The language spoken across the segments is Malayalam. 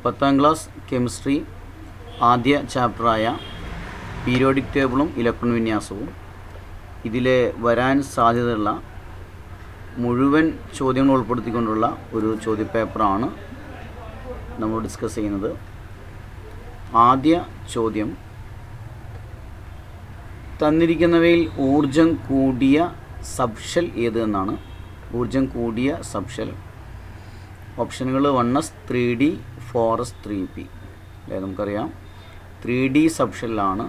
10ാം ക്ലാസ് കെമിസ്ട്രി ആദ്യ ചാപ്റ്ററായ പീരിയോഡിക് ടേബിളും ഇലക്ട്രോൺ വിന്യാസവും ഇതിലെ വരാൻ സാധ്യതയുള്ള മുഴുവൻ ചോദ്യങ്ങൾ ഉൾപ്പെടുത്തിക്കൊണ്ടുള്ള ഒരു ചോദ്യപേപ്പറാണ് നമ്മൾ ഡിസ്കസ് ചെയ്യുന്നത്. ആദ്യ ചോദ്യം, തന്നിരിക്കുന്നവയിൽ ഊർജം കൂടിയ സബ്ഷെൽ ഏത് എന്നാണ്. ഊർജം കൂടിയ സബ്ഷെൽ ഓപ്ഷനുകൾ 1s 3d 4s 3p അല്ലേ. നമുക്കറിയാം 3d സബ്ഷെല്ലാണ്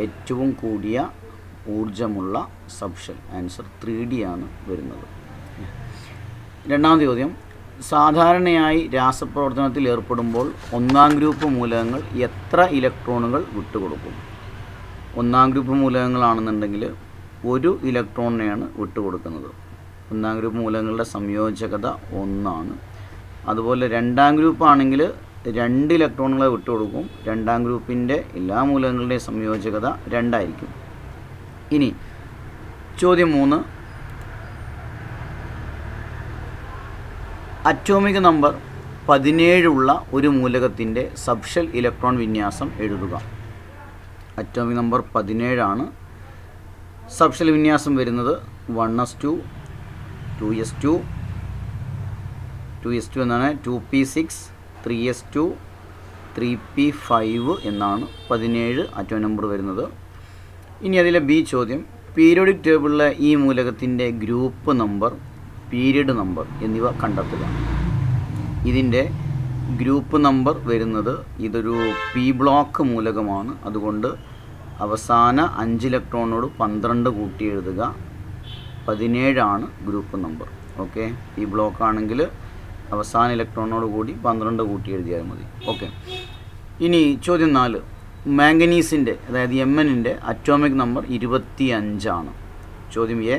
ഏറ്റവും കൂടിയ ഊർജമുള്ള സബ്ഷെൽ. ആൻസർ 3d ആണ് വരുന്നത്. രണ്ടാമത്തെ ചോദ്യം, സാധാരണയായി രാസപ്രവർത്തനത്തിൽ ഏർപ്പെടുമ്പോൾ ഒന്നാം ഗ്രൂപ്പ് മൂലകങ്ങൾ എത്ര ഇലക്ട്രോണുകൾ വിട്ടുകൊടുക്കും? ഒന്നാം ഗ്രൂപ്പ് മൂലകങ്ങളാണെന്നുണ്ടെങ്കിൽ 1 ഇലക്ട്രോണിനെയാണ് വിട്ടുകൊടുക്കുന്നത്. ഒന്നാം ഗ്രൂപ്പ് മൂലകങ്ങളുടെ സംയോജകത 1 ആണ്. അതുപോലെ രണ്ടാം ഗ്രൂപ്പ് ആണെങ്കിൽ 2 ഇലക്ട്രോണുകളെ വിട്ടുകൊടുക്കും. രണ്ടാം ഗ്രൂപ്പിൻ്റെ എല്ലാ മൂലകങ്ങളുടെയും സംയോജകത 2 ആയിരിക്കും. ഇനി ചോദ്യം 3, അറ്റോമിക് നമ്പർ 17 ഉള്ള ഒരു മൂലകത്തിൻ്റെ സബ്ഷെൽ ഇലക്ട്രോൺ വിന്യാസം എഴുതുക. അറ്റോമിക് നമ്പർ 17 ആണ്. സബ്ഷെൽ വിന്യാസം വരുന്നത് 1s2 2s2 2s2 എന്നാണ്, 2p6 3s2 3p5 എന്നാണ് 17 അറ്റോമിക് നമ്പർ വരുന്നത്. ഇനി അതിലെ ബി ചോദ്യം, പീരിയോഡിക് ടേബിളിലെ ഈ മൂലകത്തിൻ്റെ ഗ്രൂപ്പ് നമ്പർ, പീരിയഡ് നമ്പർ എന്നിവ കണ്ടെത്തുക. ഇതിൻ്റെ ഗ്രൂപ്പ് നമ്പർ വരുന്നത്, ഇതൊരു പി ബ്ലോക്ക് മൂലകമാണ്, അതുകൊണ്ട് അവസാന 5 ഇലക്ട്രോണോട് 12 കൂട്ടി എഴുതുക. 17 ആണ് group number. Okay, P block ആണെങ്കിൽ അവസാന ഇലക്ട്രോണോട് കൂടി 12 കൂട്ടി എഴുതിയാൽ മതി. ഓക്കെ. ഇനി ചോദ്യം 4, മാംഗനീസിൻ്റെ അതായത് Mnൻ്റെ അറ്റോമിക് നമ്പർ 25 ആണ്. ചോദ്യം എ,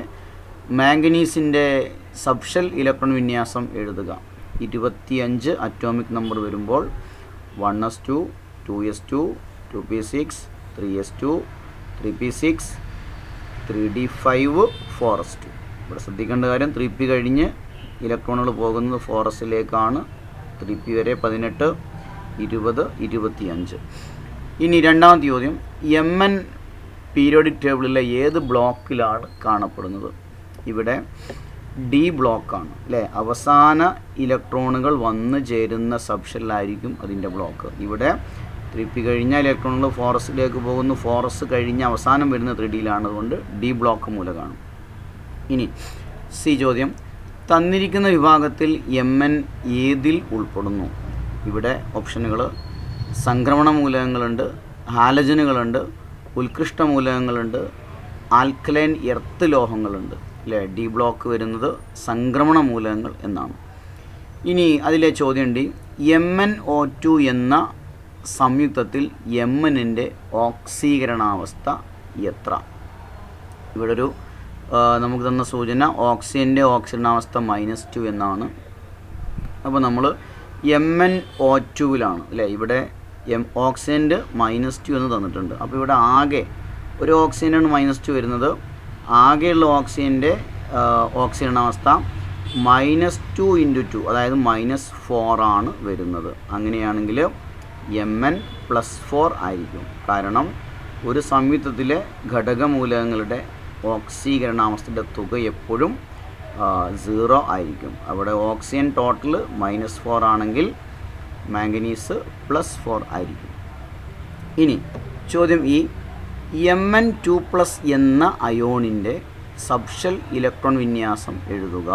മാംഗനീസിൻ്റെ സബ്ഷെൽ ഇലക്ട്രോൺ വിന്യാസം എഴുതുക. 25 അറ്റോമിക് നമ്പർ വരുമ്പോൾ 1s2 2s2 2p6 3s2 3p6 3d5 4s2. ഇവിടെ ശ്രദ്ധിക്കേണ്ട കാര്യം, 3p കഴിഞ്ഞ് ഇലക്ട്രോണുകൾ പോകുന്നത് 4sലേക്കാണ്. 3p വരെ 18 20 25. ഇനി രണ്ടാമത്തെ ചോദ്യം, Mn പീരിയോഡിക് ടേബിളിലെ ഏത് ബ്ലോക്കിലാണ് കാണപ്പെടുന്നത്? ഇവിടെ ഡി ബ്ലോക്കാണ് അല്ലേ. അവസാന ഇലക്ട്രോണുകൾ വന്നു ചേരുന്ന സബ്ഷെല്ലായിരിക്കും അതിൻ്റെ ബ്ലോക്ക്. ഇവിടെ 3p കഴിഞ്ഞ ഇലക്ട്രോണുകൾ 4sലേക്ക് പോകുന്നു. 4s കഴിഞ്ഞ് അവസാനം വരുന്ന 3dയിലാണ്, അതുകൊണ്ട് ഡി ബ്ലോക്ക് മൂലകമാണ്. ഇനി സി ചോദ്യം, തന്നിരിക്കുന്ന വിഭാഗത്തിൽ Mn ഏതിൽ ഉൾപ്പെടുന്നു? ഇവിടെ ഓപ്ഷനുകൾ സംക്രമണ മൂലകങ്ങളുണ്ട്, ഹാലജനുകളുണ്ട്, ഉത്കൃഷ്ട മൂലകങ്ങളുണ്ട്, ആൽക്കലൈൻ എർത്ത് ലോഹങ്ങളുണ്ട് അല്ലേ. ഡി ബ്ലോക്ക് വരുന്നത് സംക്രമണ മൂലകങ്ങൾ എന്നാണ്. ഇനി അതിലെ ചോദ്യം ഡി, MnO2 എന്ന സംയുക്തത്തിൽ Mnൻ്റെ ഓക്സീകരണാവസ്ഥ എത്ര? ഇവിടെ ഒരു നമുക്ക് തന്ന സൂചന ഓക്സിജൻ്റെ ഓക്സിജനാവസ്ഥ -2 എന്നാണ്. അപ്പോൾ നമ്മൾ MnO2ലാണ് അല്ലേ. ഇവിടെ ഓക്സിജൻ്റെ -2 എന്ന് തന്നിട്ടുണ്ട്. അപ്പോൾ ഇവിടെ ആകെ ഒരു ഓക്സിജനാണ് -2 വരുന്നത്. ആകെയുള്ള ഓക്സിജൻ്റെ ഓക്സിജനാവസ്ഥ -2 × 2 അതായത് -4 ആണ് വരുന്നത്. അങ്ങനെയാണെങ്കിൽ Mn+4 ആയിരിക്കും. കാരണം ഒരു സംയുക്തത്തിലെ ഘടകമൂലകങ്ങളുടെ ഓക്സീകരണാവസ്ഥയുടെ തുക എപ്പോഴും 0 ആയിരിക്കും. അവിടെ ഓക്സിജൻ ടോട്ടൽ -4 ആണെങ്കിൽ മാംഗനീസ് +4 ആയിരിക്കും. ഇനി ചോദ്യം ഈ Mn2+ എന്ന അയോണിൻ്റെ സബ്ഷെൽ ഇലക്ട്രോൺ വിന്യാസം എഴുതുക.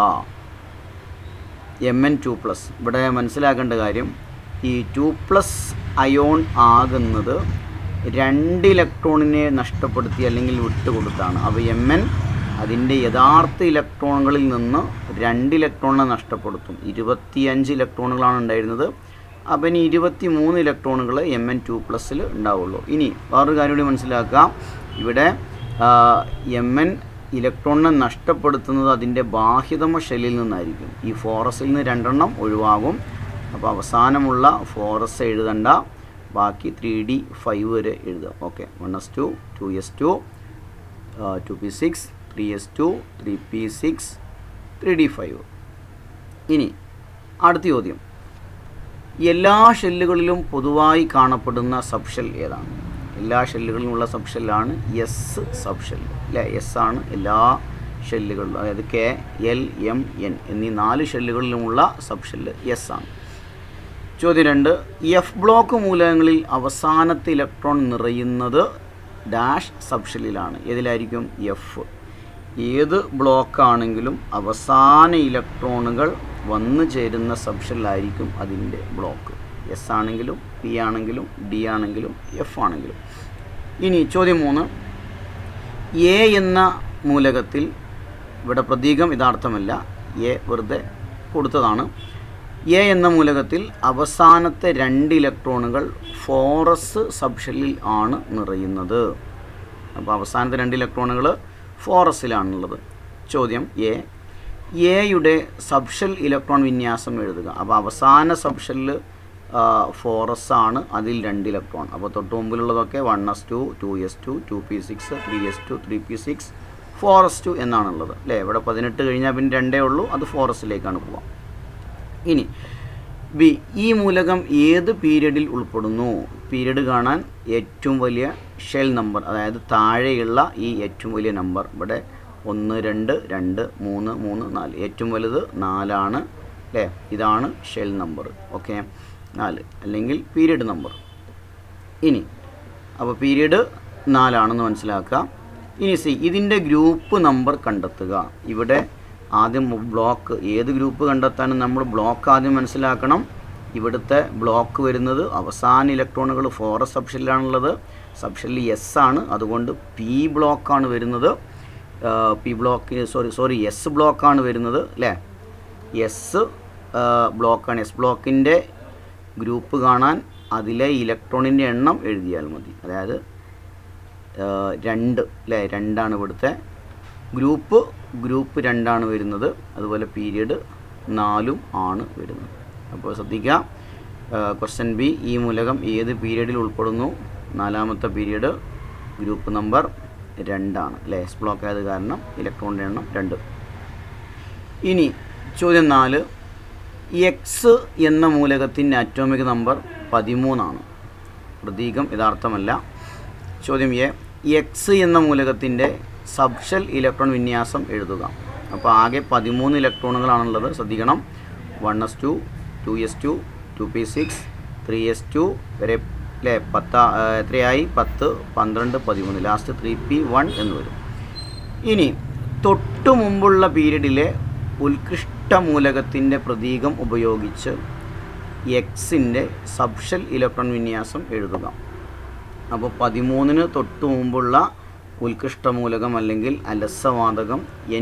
Mn2+, ഇവിടെ മനസ്സിലാക്കേണ്ട കാര്യം, ഈ 2+ അയോൺ ആകുന്നത് 2 ഇലക്ട്രോണിനെ നഷ്ടപ്പെടുത്തി അല്ലെങ്കിൽ വിട്ടുകൊടുത്താണ്. അപ്പോൾ Mn അതിൻ്റെ യഥാർത്ഥ ഇലക്ട്രോണുകളിൽ നിന്ന് 2 ഇലക്ട്രോണിനെ നഷ്ടപ്പെടുത്തും. 25 ഇലക്ട്രോണുകളാണ് ഉണ്ടായിരുന്നത്. അപ്പോൾ ഇനി 23 ഇലക്ട്രോണുകൾ Mn2+ൽ ഉണ്ടാവുള്ളൂ. ഇനി വേറൊരു കാര്യം കൂടി മനസ്സിലാക്കുക, ഇവിടെ Mn ഇലക്ട്രോണിനെ നഷ്ടപ്പെടുത്തുന്നത് അതിൻ്റെ ബാഹ്യതമ ഷെല്ലിൽ നിന്നായിരിക്കും. ഈ 4sൽ നിന്ന് 2 എണ്ണം ഒഴിവാകും. അപ്പോൾ അവസാനമുള്ള 4s എഴുതണ്ട, ബാക്കി 3d5 വരെ എഴുതുക. Okay, 1s2 2s2 2p6 3s2 3p6 3d5. ഇനി അടുത്ത ചോദ്യം, എല്ലാ ഷെല്ലുകളിലും പൊതുവായി കാണപ്പെടുന്ന സബ്ഷെൽ ഏതാണ്? എല്ലാ ഷെല്ലുകളിലുമുള്ള സബ്ഷെല്ലാണ് എസ് സബ്ഷെൽ അല്ലേ? എസ് ആണ് എല്ലാ ഷെല്ലുകളിലും, അതായത് കെ, എൽ, എം, എൻ എന്നീ 4 ഷെല്ലുകളിലുമുള്ള സബ്ഷെല്ല് എസ് ആണ്. ചോദ്യം 2, എഫ് ബ്ലോക്ക് മൂലകങ്ങളിൽ അവസാനത്തെ ഇലക്ട്രോൺ നിറയുന്നത് ഡാഷ് സബ്ഷെല്ലിലാണ്. ഏതിലായിരിക്കും? എഫ്. ഏത് ബ്ലോക്കാണെങ്കിലും അവസാന ഇലക്ട്രോണുകൾ വന്നു ചേരുന്ന സബ്ഷെല്ലായിരിക്കും അതിൻ്റെ ബ്ലോക്ക്. എസ് ആണെങ്കിലും പി ആണെങ്കിലും ഡി ആണെങ്കിലും എഫ് ആണെങ്കിലും. ഇനി ചോദ്യം 3, എ എന്ന മൂലകത്തിൽ, ഇവിടെ പ്രതീകം യഥാർത്ഥമല്ല, എ വെറുതെ കൊടുത്തതാണ്. എ എന്ന മൂലകത്തിൽ അവസാനത്തെ 2 ഇലക്ട്രോണുകൾ ഫോറസ് സബ്ഷെല്ലിൽ ആണ് നിറയുന്നത്. അപ്പോൾ അവസാനത്തെ 2 ഇലക്ട്രോണുകൾ ഫോറസിലാണുള്ളത്. ചോദ്യം എയുടെ സബ്ഷെൽ ഇലക്ട്രോൺ വിന്യാസം എഴുതുക. അപ്പോൾ അവസാന സബ്ഷെല്ല് ഫോറസ് ആണ്, അതിൽ 2 ഇലക്ട്രോൺ. അപ്പോൾ തൊട്ട് മുമ്പിലുള്ളതൊക്കെ 1s2, 2s2, 2p6, 3s2, 3p6, 4s2 എന്നാണുള്ളത് അല്ലേ? ഇവിടെ 18 കഴിഞ്ഞാൽ പിന്നെ 2 ഉള്ളൂ, അത് ഫോറസിലേക്കാണ് പോവുക. ഇനി ബി, ഈ മൂലകം ഏത് പീരീഡിൽ ഉൾപ്പെടുന്നു? പീരീഡ് കാണാൻ ഏറ്റവും വലിയ ഷെൽ നമ്പർ, അതായത് താഴെയുള്ള ഈ ഏറ്റവും വലിയ നമ്പർ, ഇവിടെ 1, 2, 2, 3, 3, 4, ഏറ്റവും വലുത് 4 ആണ് അല്ലേ? ഇതാണ് ഷെൽ നമ്പർ. ഓക്കെ, 4 അല്ലെങ്കിൽ പീരീഡ് നമ്പർ. ഇനി അപ്പോൾ പീരീഡ് 4 ആണെന്ന് മനസ്സിലാക്കുക. ഇനി സി, ഇതിൻ്റെ ഗ്രൂപ്പ് നമ്പർ കണ്ടെത്തുക. ഇവിടെ ആദ്യം ബ്ലോക്ക്, ഏത് ഗ്രൂപ്പ് കണ്ടെത്താനും നമ്മൾ ബ്ലോക്ക് ആദ്യം മനസ്സിലാക്കണം. ഇവിടുത്തെ ബ്ലോക്ക് വരുന്നത് അവസാന ഇലക്ട്രോണുകൾ ഫോറസ് സബ്ഷെല്ലിലാണുള്ളത്. സബ്ഷെല്ല് എസ് ആണ്, അതുകൊണ്ട് പി ബ്ലോക്കാണ് വരുന്നത്. പി ബ്ലോക്ക് എസ് ബ്ലോക്കാണ് വരുന്നത് അല്ലേ? എസ് ബ്ലോക്കാണ്. എസ് ബ്ലോക്കിൻ്റെ ഗ്രൂപ്പ് കാണാൻ അതിലെ ഇലക്ട്രോണിൻ്റെ എണ്ണം എഴുതിയാൽ മതി. അതായത് 2 അല്ലേ? 2 ആണ് ഇവിടുത്തെ ഗ്രൂപ്പ് 2 ആണ് വരുന്നത്. അതുപോലെ പീരീഡ് 4 ആണ് വരുന്നത്. അപ്പോൾ ശ്രദ്ധിക്കുക. ക്വസ്റ്റ്യൻ ബി, ഈ മൂലകം ഏത് പീരീഡിൽ ഉൾപ്പെടുന്നു? 4ാമത്തെ പീരീഡ്, ഗ്രൂപ്പ് നമ്പർ 2 ആണ് അല്ലേ? എസ് ബ്ലോക്ക് ആയത് കാരണം ഇലക്ട്രോണിൻ്റെ എണ്ണം 2. ഇനി ചോദ്യം 4, എക്സ് എന്ന മൂലകത്തിൻ്റെ അറ്റോമിക് നമ്പർ 13 ആണ്. പ്രതീകം യഥാർത്ഥമല്ല. ചോദ്യം എ, എക്സ് എന്ന മൂലകത്തിൻ്റെ സബ്ഷെൽ ഇലക്ട്രോൺ വിന്യാസം എഴുതുക. അപ്പോൾ ആകെ 13 ഇലക്ട്രോണുകളാണുള്ളത്, ശ്രദ്ധിക്കണം. 1s2, 2s2, 2p6, 3s2 വരെ അല്ലേ? 10 എത്രയായി? 10, 12, 13, ലാസ്റ്റ് 3p1 എന്ന് വരും. ഇനി തൊട്ടു മുമ്പുള്ള പീരീഡിലെ ഉത്കൃഷ്ട മൂലകത്തിൻ്റെ പ്രതീകം ഉപയോഗിച്ച് എക്സിൻ്റെ സബ്ഷെൽ ഇലക്ട്രോൺ വിന്യാസം എഴുതുക. അപ്പോൾ 13-ന് തൊട്ടു മുമ്പുള്ള ഉത്കൃഷ്ട മൂലകം അല്ലെങ്കിൽ അലസവാതകം Ne,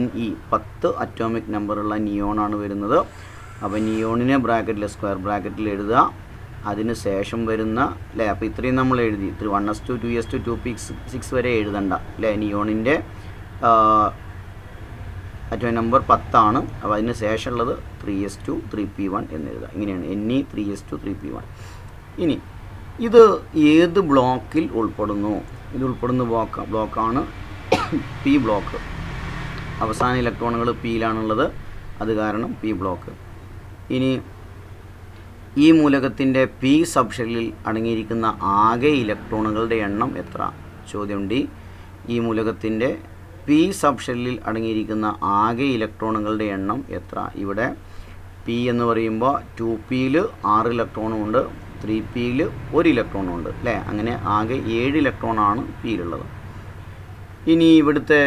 10 അറ്റോമിക് നമ്പറുള്ള നിയോണാണ് വരുന്നത്. അപ്പോൾ നിയോണിനെ ബ്രാക്കറ്റിൽ, സ്ക്വയർ ബ്രാക്കറ്റിൽ എഴുതുക. അതിന് ശേഷം വരുന്ന അല്ലേ? അപ്പോൾ ഇത്രയും നമ്മൾ എഴുതി. 1s2, 2s2, 2p6 വരെ എഴുതണ്ട അല്ലേ? നിയോണിൻ്റെ അറ്റോമിക് നമ്പർ 10 ആണ്. അപ്പോൾ അതിന് ശേഷമുള്ളത് 3s2, 3p1 എന്ന് എഴുതുക. ഇങ്ങനെയാണ് Ne, 3s2, 3p1. ഇനി ഇത് ഏത് ബ്ലോക്കിൽ ഉൾപ്പെടുന്നു? ഇത് ഉൾപ്പെടുന്ന ബ്ലോക്കാണ് പി ബ്ലോക്ക്. അവസാന ഇലക്ട്രോണുകൾ പിയിലാണുള്ളത്, അത് കാരണം പി ബ്ലോക്ക്. ഇനി ഈ മൂലകത്തിൻ്റെ പി സബ്ഷെല്ലിൽ അടങ്ങിയിരിക്കുന്ന ആകെ ഇലക്ട്രോണുകളുടെ എണ്ണം എത്ര? ചോദ്യം ഡി, ഈ മൂലകത്തിൻ്റെ പി സബ്ഷെല്ലിൽ അടങ്ങിയിരിക്കുന്ന ആകെ ഇലക്ട്രോണുകളുടെ എണ്ണം എത്ര? ഇവിടെ പി എന്ന് പറയുമ്പോൾ 2pയിൽ 6 ഇലക്ട്രോണുമുണ്ട്, 3pയിൽ 1 ഇലക്ട്രോണുണ്ട് അല്ലേ? അങ്ങനെ ആകെ 7 ഇലക്ട്രോണാണ് പിയിലുള്ളത്. ഇനി ഇവിടുത്തെ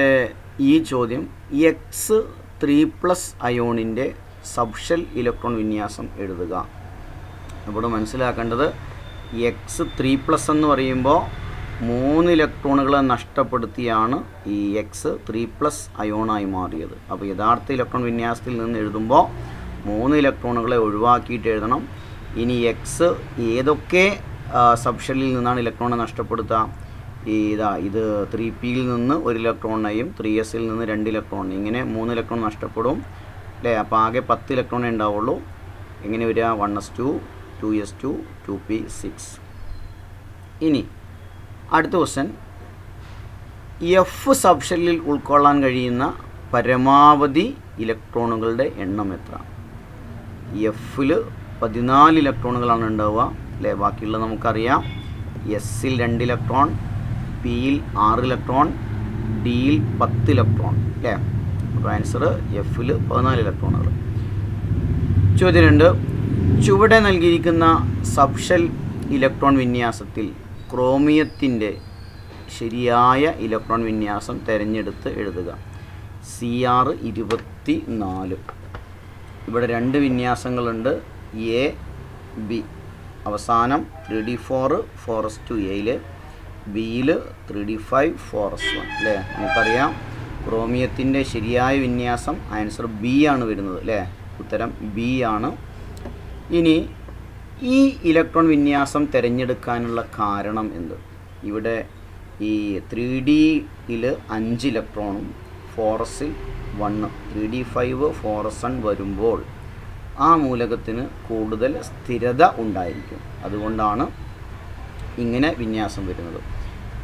ഈ ചോദ്യം, എക്സ് 3+ അയോണിൻ്റെ സബ്ഷെൽ ഇലക്ട്രോൺ വിന്യാസം എഴുതുക. ഇവിടെ മനസ്സിലാക്കേണ്ടത് എക്സ് 3+ എന്ന് പറയുമ്പോൾ 3 ഇലക്ട്രോണുകളെ നഷ്ടപ്പെടുത്തിയാണ് ഈ എക്സ് 3+ അയോണായി മാറിയത്. അപ്പോൾ യഥാർത്ഥ ഇലക്ട്രോൺ വിന്യാസത്തിൽ നിന്ന് എഴുതുമ്പോൾ 3 ഇലക്ട്രോണുകളെ ഒഴിവാക്കിയിട്ട് എഴുതണം. ഇനി എക്സ് ഏതൊക്കെ സബ്ഷെല്ലിൽ നിന്നാണ് ഇലക്ട്രോണെ നഷ്ടപ്പെടുത്തുക? ഇത് 3pയിൽ നിന്ന് 1 ഇലക്ട്രോണിനെയും 3sൽ നിന്ന് 2 ഇലക്ട്രോണിനെയും, ഇങ്ങനെ 3 ഇലക്ട്രോൺ നഷ്ടപ്പെടും അല്ലേ? അപ്പോൾ ആകെ 10 ഇലക്ട്രോണേ ഉണ്ടാവുള്ളൂ. എങ്ങനെ വരിക? 1s2, 2s2, 2p6. ഇനി അടുത്ത ക്വസ്റ്റ്യൻ, എഫ് സബ്ഷെല്ലിൽ ഉൾക്കൊള്ളാൻ കഴിയുന്ന പരമാവധി ഇലക്ട്രോണുകളുടെ എണ്ണം എത്ര? എഫിൽ 14 ഇലക്ട്രോണുകളാണ് ഉണ്ടാവുക അല്ലേ. ബാക്കിയുള്ളത് നമുക്കറിയാം. എസ്സിൽ 2 ഇലക്ട്രോൺ, പിയിൽ 6 ഇലക്ട്രോൺ, ഡിയിൽ 10 ഇലക്ട്രോൺ അല്ലേ. അപ്പോൾ ആൻസർ എഫിൽ 14 ഇലക്ട്രോണുകൾ. ചോദ്യം 2. ചുവടെ നൽകിയിരിക്കുന്ന സബ്ഷെൽ ഇലക്ട്രോൺ വിന്യാസത്തിൽ ക്രോമിയത്തിൻ്റെ ശരിയായ ഇലക്ട്രോൺ വിന്യാസം തിരഞ്ഞെടുത്ത് എഴുതുക. CR24. ഇവിടെ 2 വിന്യാസങ്ങളുണ്ട്, എ ബി. അവസാനം 3D4 4s2 ബിയിൽ 3D5 4s1 അല്ലേ. നമുക്കറിയാം ക്രോമിയത്തിൻ്റെ ശരിയായ വിന്യാസം ആൻസർ ബി ആണ് വരുന്നത് അല്ലേ. ഉത്തരം ബി ആണ്. ഇനി ഈ ഇലക്ട്രോൺ വിന്യാസം തിരഞ്ഞെടുക്കാനുള്ള കാരണം എന്ത്? ഇവിടെ ഈ 3Dയിൽ 5 ഇലക്ട്രോണും 4sൽ 1, 3D5 4s1 വരുമ്പോൾ ആ മൂലകത്തിന് കൂടുതൽ സ്ഥിരത ഉണ്ടായിരിക്കും. അതുകൊണ്ടാണ് ഇങ്ങനെ വിന്യാസം വരുന്നത്.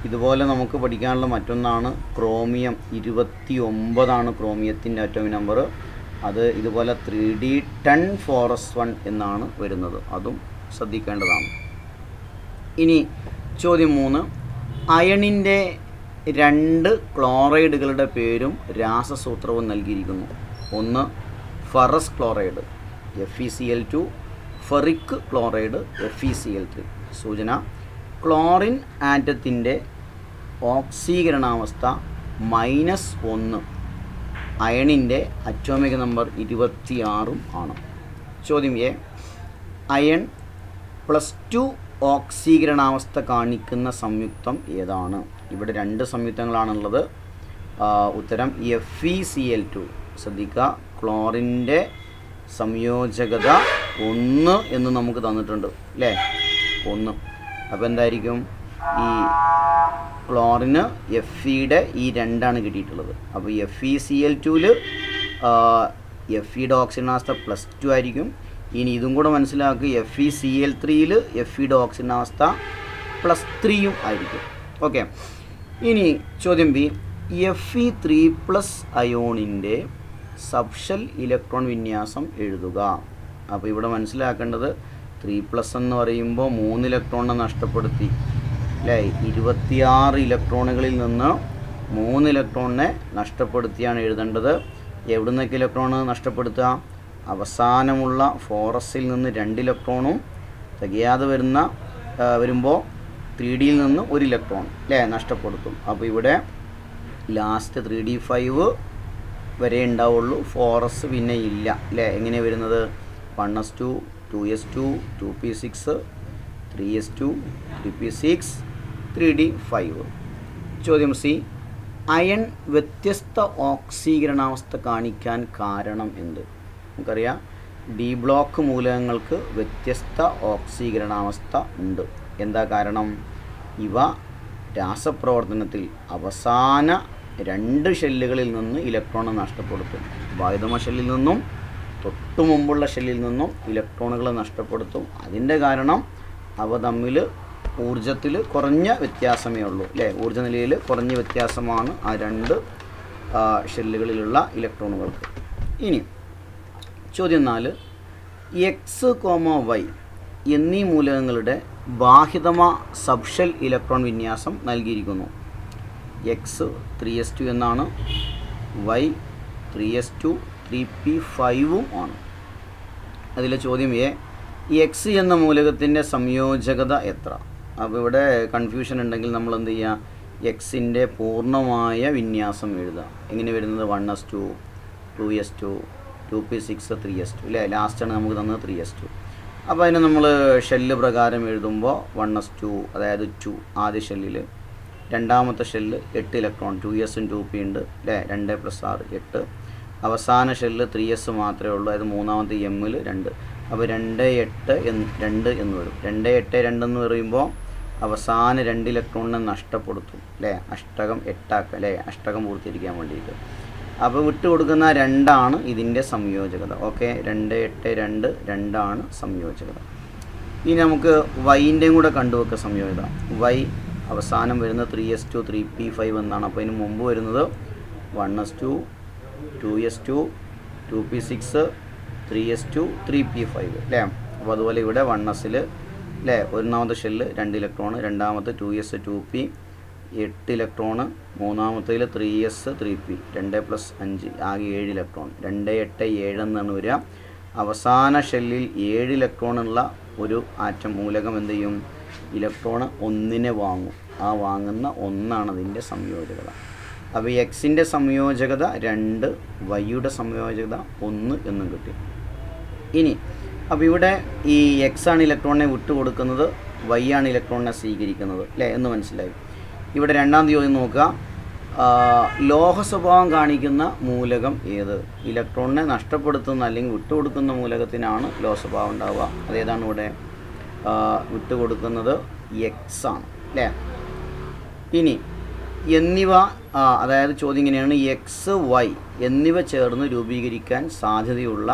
ഇതുപോലെ നമുക്ക് പഠിക്കാനുള്ള മറ്റൊന്നാണ് ക്രോമിയം 29 ക്രോമിയത്തിൻ്റെ അറ്റോമിക് നമ്പർ. അത് ഇതുപോലെ 3D10 4s1 എന്നാണ് വരുന്നത്. അതും ശ്രദ്ധിക്കേണ്ടതാണ്. ഇനി ചോദ്യം 3. അയണിൻ്റെ 2 ക്ലോറൈഡുകളുടെ പേരും രാസസൂത്രവും നൽകിയിരിക്കുന്നു. ഒന്ന് ferrous chloride FeCl2, ferric chloride FeCl3. സൂചന: ക്ലോറിൻ ആറ്റത്തിൻ്റെ ഓക്സീകരണാവസ്ഥ -1, അയണിൻ്റെ അറ്റോമിക് നമ്പർ 26 ആണ്. ചോദ്യം എ. അയൺ +2 ഓക്സീകരണാവസ്ഥ കാണിക്കുന്ന സംയുക്തം ഏതാണ്? ഇവിടെ 2 സംയുക്തങ്ങളാണുള്ളത്. ഉത്തരം FeCl2. ശ്രദ്ധിക്കുക, ക്ലോറിൻ്റെ സംയോജകത 1 എന്ന് നമുക്ക് തന്നിട്ടുണ്ട് അല്ലേ, 1. അപ്പോൾ എന്തായിരിക്കും? ഈ ക്ലോറിന് Feയുടെ ഈ 2 കിട്ടിയിട്ടുള്ളത്. അപ്പോൾ FeCl2ൽ Feയുടെ ഓക്സിജനാവസ്ഥ +2 ആയിരിക്കും. ഇനി ഇതും കൂടെ മനസ്സിലാക്കുക, FeCl3ൽ Feയുടെ ഓക്സിജനാവസ്ഥ +3 ആയിരിക്കും. ഓക്കെ. ഇനി ചോദ്യം ബി. Fe3+ അയോണിൻ്റെ സബ്ഷെൽ ഇലക്ട്രോൺ വിന്യാസം എഴുതുക. അപ്പോൾ ഇവിടെ മനസ്സിലാക്കേണ്ടത് 3+ എന്ന് പറയുമ്പോൾ 3 ഇലക്ട്രോണിനെ നഷ്ടപ്പെടുത്തി അല്ലേ. 26 ഇലക്ട്രോണുകളിൽ നിന്ന് 3 ഇലക്ട്രോണിനെ നഷ്ടപ്പെടുത്തിയാണ് എഴുതേണ്ടത്. എവിടെ നിന്നൊക്കെ ഇലക്ട്രോൺ നഷ്ടപ്പെടുത്തുക? അവസാനമുള്ള 4sൽ നിന്ന് 2 ഇലക്ട്രോണും തികയാതെ വരുമ്പോൾ 3Dയിൽ നിന്ന് 1 ഇലക്ട്രോൺ അല്ലേ നഷ്ടപ്പെടുത്തും. അപ്പോൾ ഇവിടെ ലാസ്റ്റ് 3D5 വരെ ഉണ്ടാവുള്ളൂ, 4s പിന്നെ ഇല്ല അല്ലേ. എങ്ങനെ വരുന്നത്? 1s2 2s2 2p6 3s2 3p6 3d5. ചോദ്യം സി. അയൺ വ്യത്യസ്ത ഓക്സീകരണാവസ്ഥ കാണിക്കാൻ കാരണം എന്ത്? നമുക്കറിയാം ഡി ബ്ലോക്ക് മൂലകങ്ങൾക്ക് വ്യത്യസ്ത ഓക്സീകരണാവസ്ഥ ഉണ്ട്. എന്താ കാരണം? ഇവ രാസപ്രവർത്തനത്തിൽ അവസാന 2 ഷെല്ലുകളിൽ നിന്ന് ഇലക്ട്രോൺ നഷ്ടപ്പെടുത്തും. വായുധമ ഷെല്ലിൽ നിന്നും തൊട്ടു മുമ്പുള്ള ഷെല്ലിൽ നിന്നും ഇലക്ട്രോണുകൾ നഷ്ടപ്പെടുത്തും. അതിൻ്റെ കാരണം അവ തമ്മിൽ ഊർജത്തിൽ കുറഞ്ഞ വ്യത്യാസമേ ഉള്ളൂ അല്ലേ. ഊർജ്ജ നിലയിൽ കുറഞ്ഞ വ്യത്യാസമാണ് ആ 2 ഷെല്ലുകളിലുള്ള ഇലക്ട്രോണുകൾക്ക്. ഇനി ചോദ്യം 4. X, Y എന്നീ മൂലകങ്ങളുടെ ബാഹ്യതമ സബ്ഷെൽ ഇലക്ട്രോൺ വിന്യാസം നൽകിയിരിക്കുന്നു. X 3s2 എന്നാണ്, Y 3s2 3p5 ആണ്. അതിലെ ചോദ്യം എ. X എന്ന മൂലകത്തിൻ്റെ സംയോജകത എത്ര? അപ്പോൾ ഇവിടെ കൺഫ്യൂഷൻ ഉണ്ടെങ്കിൽ നമ്മൾ എന്ത് ചെയ്യുക? എക്സിൻ്റെ പൂർണ്ണമായ വിന്യാസം എഴുതുക. എങ്ങനെ വരുന്നത്? 1s2 2s2 2p6 3s2 അല്ലേ. ലാസ്റ്റാണ് നമുക്ക് തന്നത് 3s2. അപ്പോൾ അതിന് നമ്മൾ ഷെല്ല് പ്രകാരം എഴുതുമ്പോൾ 1s2 അതായത് 2 ആദ്യ ഷെല്ലിൽ, രണ്ടാമത്തെ ഷെല്ല് 8 ഇലക്ട്രോൺ 2sഉം 2p ഉണ്ട് അല്ലേ. 2 + 6 8. അവസാന ഷെല്ല് 3s മാത്രമേ ഉള്ളൂ, അതായത് മൂന്നാമത്തെ എമ്മിൽ 2. അപ്പോൾ 2 8 2 എന്ന് വരും. 2 8 2 എന്ന് പറയുമ്പോൾ അവസാന 2 ഇലക്ട്രോണിനെ നഷ്ടപ്പെടുത്തും അല്ലേ. അഷ്ടകം 8 ആക്കുക അല്ലേ, അഷ്ടകം പൂർത്തീകരിക്കാൻ വേണ്ടിയിട്ട്. അപ്പോൾ വിട്ടു കൊടുക്കുന്ന 2 ഇതിൻ്റെ സംയോജകത. ഓക്കെ, 2 8 2 സംയോജകത. ഇനി നമുക്ക് വൈൻ്റെയും കൂടെ കണ്ടുവെക്കുക സംയോജകത. വൈ അവസാനം വരുന്നത് 3s2 3p5 എന്നാണ്. അപ്പോൾ ഇതിന് മുമ്പ് വരുന്നത് 1s2 2s2 2p6 3s2 3p5 അല്ലേ. അപ്പോൾ അതുപോലെ ഇവിടെ 1s അല്ലേ, ഒന്നാമത്തെ ഷെല്ല് 2 ഇലക്ട്രോൺ, രണ്ടാമത്തെ 2s 2p 8 electron, മൂന്നാമത്തേൽ 3s 3p 2 + 5 ആകെ 7 ഇലക്ട്രോൺ, 2 8 7 എന്നാണ് വരിക. അവസാന ഷെല്ലിൽ 7 ഇലക്ട്രോണുള്ള ഒരു ആറ്റം മൂലകം എന്ത് ചെയ്യും? ഇലക്ട്രോൺ 1 വാങ്ങും. ആ വാങ്ങുന്ന 1 അതിൻ്റെ സംയോജകത. അപ്പോൾ എക്സിൻ്റെ സംയോജകത 2, വൈയുടെ സംയോജകത 1 എന്നും കിട്ടി. ഇനി അപ്പോൾ ഇവിടെ ഈ എക്സ് ആണ് ഇലക്ട്രോണിനെ വിട്ടുകൊടുക്കുന്നത്, വൈ ആണ് ഇലക്ട്രോണിനെ സ്വീകരിക്കുന്നത് അല്ലേ എന്ന് മനസ്സിലായി. ഇവിടെ രണ്ടാമത്തെ ചോദ്യം നോക്കുക. ലോഹ സ്വഭാവം കാണിക്കുന്ന മൂലകം ഏത്? ഇലക്ട്രോണിനെ നഷ്ടപ്പെടുത്തുന്ന അല്ലെങ്കിൽ വിട്ടുകൊടുക്കുന്ന മൂലകത്തിനാണ് ലോഹ സ്വഭാവം ഉണ്ടാവുക. അതേതാണ് ഇവിടെ വിട്ടുകൊടുക്കുന്നത്? എക്സ് ആണ് അല്ലേ. ഇനി എന്നിവ, അതായത് ചോദ്യം ഇങ്ങനെയാണ്, എക്സ് വൈ എന്നിവ ചേർന്ന് രൂപീകരിക്കാൻ സാധ്യതയുള്ള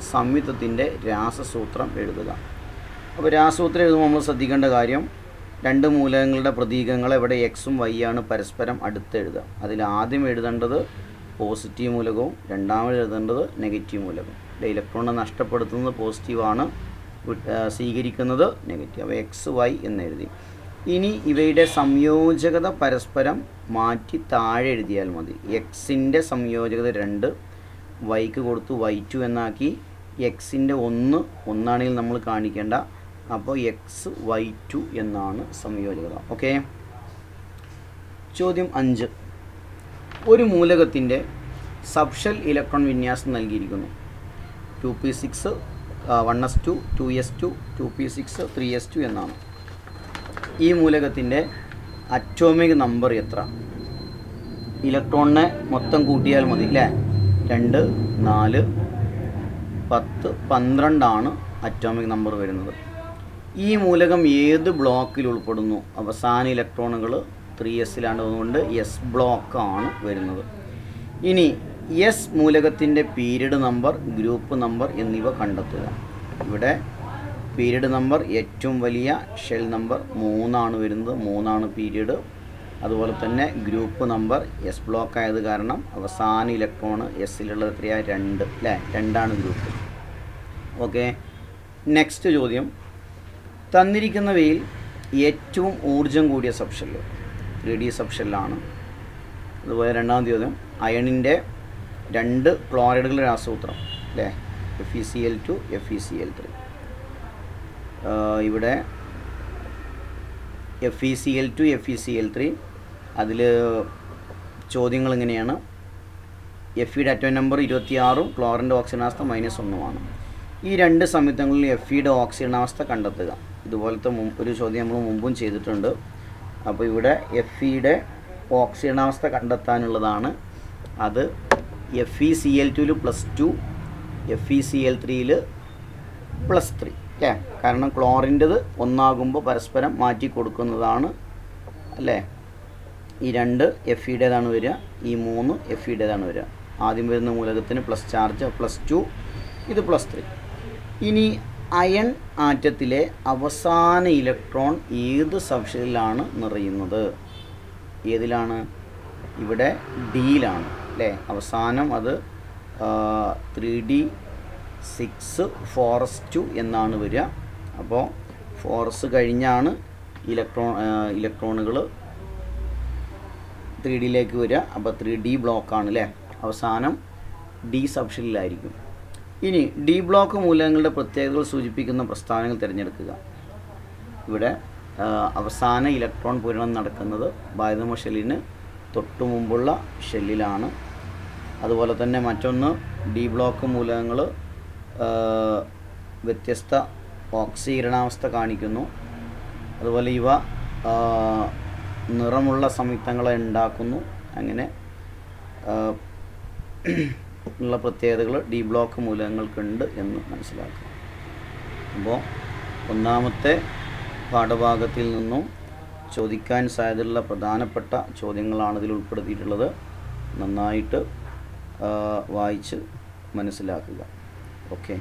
സംയുക്തത്തിൻ്റെ രാസസൂത്രം എഴുതുക. അപ്പോൾ രാസസൂത്രം എഴുതുമ്പോൾ നമ്മൾ ശ്രദ്ധിക്കേണ്ട കാര്യം, 2 മൂലകങ്ങളുടെ പ്രതീകങ്ങൾ ഇവിടെ എക്സും വൈ ആണ് പരസ്പരം അടുത്ത് എഴുതുക. അതിൽ ആദ്യം എഴുതേണ്ടത് പോസിറ്റീവ് മൂലകവും രണ്ടാമത് എഴുതേണ്ടത് നെഗറ്റീവ് മൂലകവും. ഇലക്ട്രോണിനെ നഷ്ടപ്പെടുത്തുന്നത് പോസിറ്റീവാണ്, സ്വീകരിക്കുന്നത് നെഗറ്റീവ്. അപ്പോൾ എക്സ് വൈ എന്നെഴുതി. ഇനി ഇവയുടെ സംയോജകത പരസ്പരം മാറ്റി താഴെ എഴുതിയാൽ മതി. എക്സിൻ്റെ സംയോജകത 2, വൈക്ക് കൊടുത്തു y2 എന്നാക്കി. എക്സിൻ്റെ 1 ഒന്നാണെങ്കിൽ നമ്മൾ കാണിക്കേണ്ട, അപ്പോൾ എക്സ് y2 എന്നാണ് സംയോജകത. ഓക്കെ. ചോദ്യം 5. ഒരു മൂലകത്തിൻ്റെ സബ്ഷെൽ ഇലക്ട്രോൺ വിന്യാസം നൽകിയിരിക്കുന്നു. 2p6 1s2 2s2 2p6 3s2 എന്നാണ്. ഈ മൂലകത്തിൻ്റെ അറ്റോമിക് നമ്പർ എത്ര? ഇലക്ട്രോണിനെ മൊത്തം കൂട്ടിയാൽ മതി അല്ലേ. 2 4 10 12 ആണ് അറ്റോമിക് നമ്പർ വരുന്നത്. ഈ മൂലകം ഏത് ബ്ലോക്കിൽ ഉൾപ്പെടുന്നു? അവസാന ഇലക്ട്രോണുകൾ 3s അതുകൊണ്ട് എസ് ബ്ലോക്കാണ് വരുന്നത്. ഇനി എസ് മൂലകത്തിൻ്റെ പീരീഡ് നമ്പർ, ഗ്രൂപ്പ് നമ്പർ എന്നിവ കണ്ടെത്തുക. ഇവിടെ പീരീഡ് നമ്പർ ഏറ്റവും വലിയ ഷെൽ നമ്പർ 3 വരുന്നത്, 3 പീരീഡ്. അതുപോലെ തന്നെ ഗ്രൂപ്പ് നമ്പർ എസ് ബ്ലോക്ക് ആയത് കാരണം അവസാന ഇലക്ട്രോൺ എസ്സിലുള്ളത് എത്രയാണ്? 2 അല്ലേ. 2 ഗ്രൂപ്പ്. ഓക്കെ. നെക്സ്റ്റ് ചോദ്യം, തന്നിരിക്കുന്നവയിൽ ഏറ്റവും ഊർജം കൂടിയ സബ്ഷെല്ല് 3D സബ്ഷെല്ലാണ്. അതുപോലെ രണ്ടാമത്തെ ചോദ്യം, അയണിൻ്റെ 2 ക്ലോറൈഡുകളുടെ രാസസൂത്രം അല്ലേ. FeCl2 FeCl3. ഇവിടെ FeCl2 FeCl3 അതിൽ ചോദ്യങ്ങൾ ഇങ്ങനെയാണ്. എഫിയുടെ അറ്റോം നമ്പർ 26, ക്ലോറിൻ്റെ ഓക്സിജനാവസ്ഥ -1 ഈ 2 സംയുക്തങ്ങളിൽ എഫിയുടെ ഓക്സിജനാവസ്ഥ കണ്ടെത്തുക. ഇതുപോലത്തെ ഒരു ചോദ്യം നമ്മൾ മുമ്പും ചെയ്തിട്ടുണ്ട്. അപ്പോൾ ഇവിടെ എഫിയുടെ ഓക്സിജനാവസ്ഥ കണ്ടെത്താനുള്ളതാണ്. അത് FeCl2 +2 FeCl3 +3 അല്ലേ. കാരണം ക്ലോറിൻ്റെത് 1 പരസ്പരം മാറ്റി കൊടുക്കുന്നതാണ് അല്ലേ. ഈ 2 എഫിയുടേതാണ് വരിക, ഈ 3 എഫിയുടേതാണ് വരിക. ആദ്യം വരുന്ന മൂലകത്തിന് പ്ലസ് ചാർജ് +2, ഇത് +3. ഇനി അയൺ ആറ്റത്തിലെ അവസാന ഇലക്ട്രോൺ ഏത് സബ്ഷെല്ലിലാണ് നിറയുന്നത്? ഏതിലാണ്? ഇവിടെ ഡിയിലാണ് അല്ലേ. അവസാനം അത് 3d6 4s2 എന്നാണ് വരിക. അപ്പോൾ 4s കഴിഞ്ഞാണ് ഇലക്ട്രോണുകൾ 3ഡിയിലേക്ക് വരിക. അപ്പോൾ 3d ബ്ലോക്കാണ് അല്ലേ. അവസാനം ഡി സബ്ഷെല്ലിലായിരിക്കും. ഇനി ഡി ബ്ലോക്ക് മൂലകങ്ങളുടെ പ്രത്യേകതകൾ സൂചിപ്പിക്കുന്ന പ്രസ്താവനകൾ തിരഞ്ഞെടുക്കുക. ഇവിടെ അവസാന ഇലക്ട്രോൺ പൂരണം നടക്കുന്നത് ബാഹ്യധർമ്മ ഷെല്ലിന് തൊട്ടു മുമ്പുള്ള ഷെല്ലിലാണ്. അതുപോലെ തന്നെ മറ്റൊന്ന്, ഡി ബ്ലോക്ക് മൂലകങ്ങൾ വ്യത്യസ്ത ഓക്സീകരണാവസ്ഥ കാണിക്കുന്നു. അതുപോലെ ഇവ നിറമുള്ള സംയുക്തങ്ങളെ ഉണ്ടാക്കുന്നു. അങ്ങനെ ഉള്ള പ്രത്യേകതകൾ ഡി ബ്ലോക്ക് മൂലകങ്ങൾക്കുണ്ട് എന്ന് മനസ്സിലാക്കുക. അപ്പോൾ ഒന്നാമത്തെ പാഠഭാഗത്തിൽ നിന്നും ചോദിക്കാൻ സാധ്യതയുള്ള പ്രധാനപ്പെട്ട ചോദ്യങ്ങളാണ് ഇതിൽ ഉൾപ്പെടുത്തിയിട്ടുള്ളത്. നന്നായിട്ട് വായിച്ച് മനസ്സിലാക്കുക. ഓക്കെ.